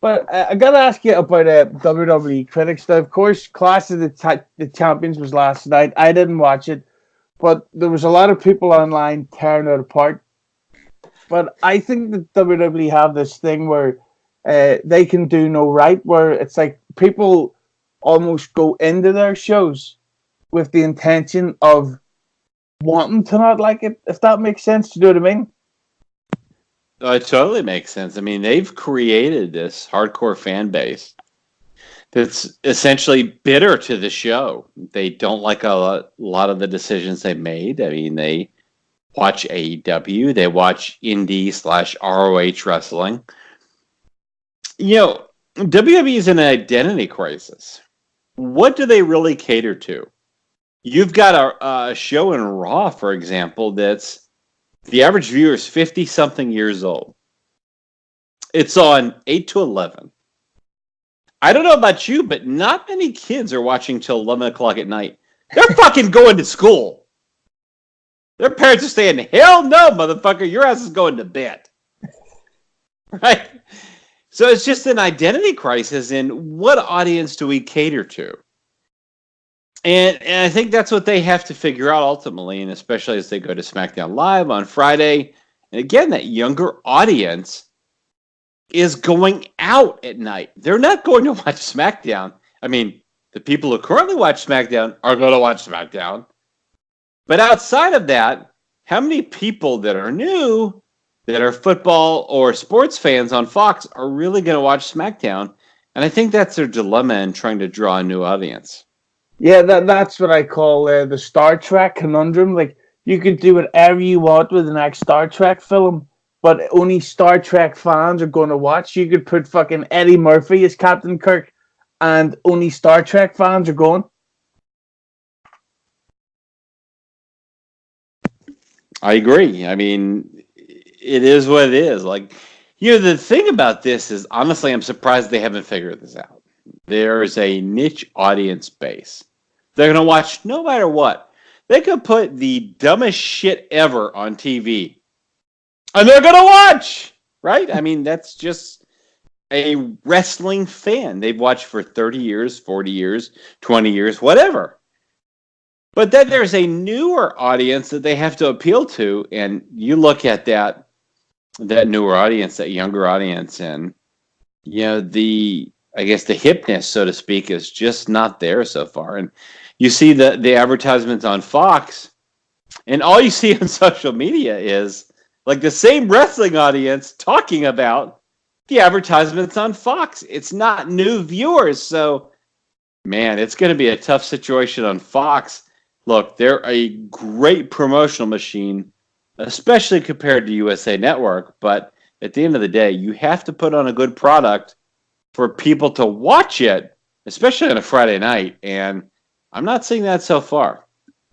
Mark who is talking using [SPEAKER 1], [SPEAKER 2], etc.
[SPEAKER 1] But I got to ask you about WWE critics. Now, of course, Clash of the Champions was last night. I didn't watch it, but there was a lot of people online tearing it apart. But I think that WWE have this thing where they can do no right, where it's like people almost go into their shows with the intention of wanting to not like it, if that makes sense. Do you know what I mean?
[SPEAKER 2] It totally makes sense. I mean, they've created this hardcore fan base that's essentially bitter to the show. They don't like a lot of the decisions they made. I mean, they watch AEW, they watch indie/ROH wrestling. You know, WWE is in an identity crisis. What do they really cater to? You've got a show in Raw, for example, that's the average viewer is 50-something years old. It's on 8 to 11. I don't know about you, but not many kids are watching till 11 o'clock at night. They're fucking going to school. Their parents are saying, hell no, motherfucker, your ass is going to bed. Right? So it's just an identity crisis in what audience do we cater to? And I think that's what they have to figure out ultimately, and especially as they go to SmackDown Live on Friday. And again, that younger audience is going out at night. They're not going to watch SmackDown. I mean, the people who currently watch SmackDown are going to watch SmackDown. But outside of that, how many people that are new, that are football or sports fans on Fox, are really going to watch SmackDown? And I think that's their dilemma in trying to draw a new audience.
[SPEAKER 1] Yeah, that's what I call the Star Trek conundrum. Like, you could do whatever you want with the next Star Trek film, but only Star Trek fans are going to watch. You could put fucking Eddie Murphy as Captain Kirk, and only Star Trek fans are going.
[SPEAKER 2] I agree. I mean, it is what it is. Like, the thing about this is, honestly, I'm surprised they haven't figured this out. There is a niche audience base. They're going to watch no matter what. They could put the dumbest shit ever on TV, and they're going to watch, right? I mean, that's just a wrestling fan. They've watched for 30 years, 40 years, 20 years, whatever. But then there's a newer audience that they have to appeal to, and you look at that newer audience, that younger audience, and I guess the hipness, so to speak, is just not there so far. And you see the advertisements on Fox, and all you see on social media is like the same wrestling audience talking about the advertisements on Fox. It's not new viewers. So, man, it's going to be a tough situation on Fox. Look, they're a great promotional machine, especially compared to USA Network. But at the end of the day, you have to put on a good product for people to watch it, especially on a Friday night. And I'm not seeing that so far.